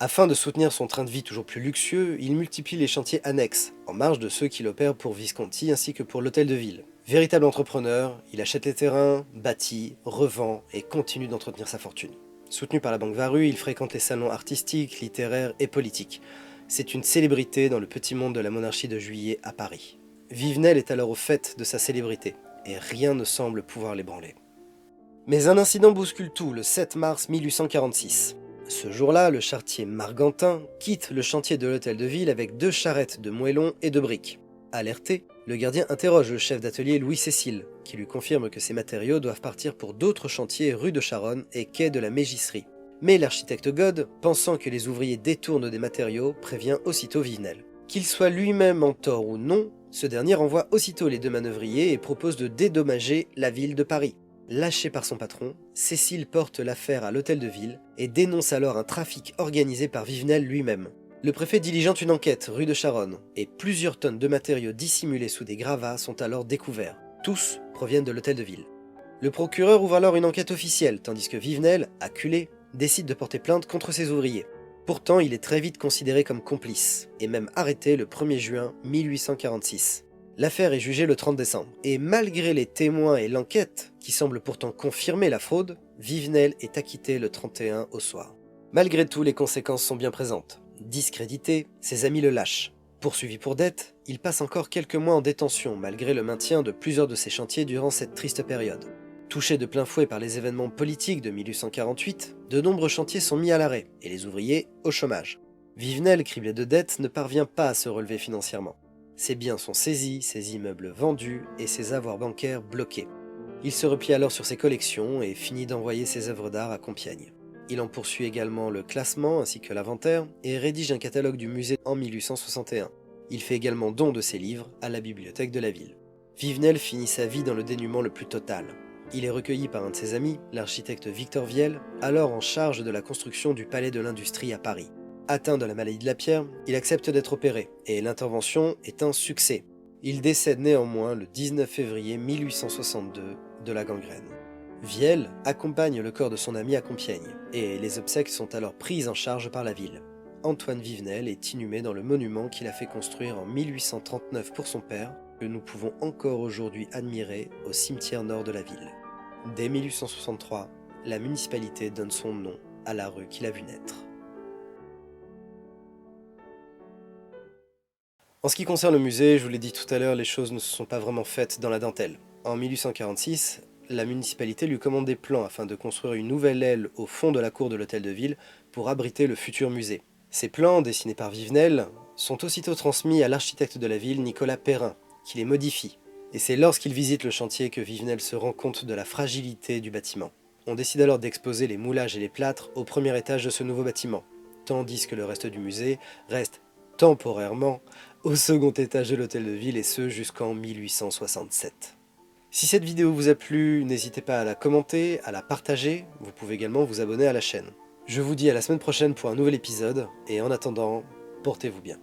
Afin de soutenir son train de vie toujours plus luxueux, il multiplie les chantiers annexes, en marge de ceux qu'il opère pour Visconti ainsi que pour l'hôtel de ville. Véritable entrepreneur, il achète les terrains, bâtit, revend et continue d'entretenir sa fortune. Soutenu par la Banque Varus, il fréquente les salons artistiques, littéraires et politiques. C'est une célébrité dans le petit monde de la monarchie de Juillet à Paris. Vivenel est alors au fait de sa célébrité, et rien ne semble pouvoir l'ébranler. Mais un incident bouscule tout le 7 mars 1846. Ce jour-là, le charretier Margantin quitte le chantier de l'hôtel de ville avec 2 charrettes de moellons et de briques. Alerté, le gardien interroge le chef d'atelier Louis-Cécile, qui lui confirme que ces matériaux doivent partir pour d'autres chantiers rue de Charonne et quai de la Mégisserie. Mais l'architecte God, pensant que les ouvriers détournent des matériaux, prévient aussitôt Vivenel. Qu'il soit lui-même en tort ou non, ce dernier renvoie aussitôt les 2 manœuvriers et propose de dédommager la ville de Paris. Lâché par son patron, Cécile porte l'affaire à l'hôtel de ville et dénonce alors un trafic organisé par Vivenel lui-même. Le préfet diligente une enquête rue de Charonne et plusieurs tonnes de matériaux dissimulés sous des gravats sont alors découverts. Tous proviennent de l'hôtel de ville. Le procureur ouvre alors une enquête officielle tandis que Vivenel, acculé, décide de porter plainte contre ses ouvriers. Pourtant, il est très vite considéré comme complice et même arrêté le 1er juin 1846. L'affaire est jugée le 30 décembre, et malgré les témoins et l'enquête, qui semble pourtant confirmer la fraude, Vivenel est acquitté le 31 au soir. Malgré tout, les conséquences sont bien présentes. Discrédité, ses amis le lâchent. Poursuivi pour dette, il passe encore quelques mois en détention, malgré le maintien de plusieurs de ses chantiers durant cette triste période. Touché de plein fouet par les événements politiques de 1848, de nombreux chantiers sont mis à l'arrêt, et les ouvriers au chômage. Vivenel, criblé de dettes, ne parvient pas à se relever financièrement. Ses biens sont saisis, ses immeubles vendus et ses avoirs bancaires bloqués. Il se replie alors sur ses collections et finit d'envoyer ses œuvres d'art à Compiègne. Il en poursuit également le classement ainsi que l'inventaire et rédige un catalogue du musée en 1861. Il fait également don de ses livres à la bibliothèque de la ville. Vivenel finit sa vie dans le dénuement le plus total. Il est recueilli par un de ses amis, l'architecte Victor Viel, alors en charge de la construction du Palais de l'Industrie à Paris. Atteint de la maladie de la pierre, il accepte d'être opéré, et l'intervention est un succès. Il décède néanmoins le 19 février 1862 de la gangrène. Viel accompagne le corps de son ami à Compiègne, et les obsèques sont alors prises en charge par la ville. Antoine Vivenel est inhumé dans le monument qu'il a fait construire en 1839 pour son père, que nous pouvons encore aujourd'hui admirer au cimetière nord de la ville. Dès 1863, la municipalité donne son nom à la rue qu'il a vu naître. En ce qui concerne le musée, je vous l'ai dit tout à l'heure, les choses ne se sont pas vraiment faites dans la dentelle. En 1846, la municipalité lui commande des plans afin de construire une nouvelle aile au fond de la cour de l'hôtel de ville pour abriter le futur musée. Ces plans, dessinés par Vivenel, sont aussitôt transmis à l'architecte de la ville, Nicolas Perrin, qui les modifie. Et c'est lorsqu'il visite le chantier que Vivenel se rend compte de la fragilité du bâtiment. On décide alors d'exposer les moulages et les plâtres au premier étage de ce nouveau bâtiment, tandis que le reste du musée reste temporairement au second étage de l'hôtel de ville et ce jusqu'en 1867. Si cette vidéo vous a plu, n'hésitez pas à la commenter, à la partager, vous pouvez également vous abonner à la chaîne. Je vous dis à la semaine prochaine pour un nouvel épisode, et en attendant, portez-vous bien.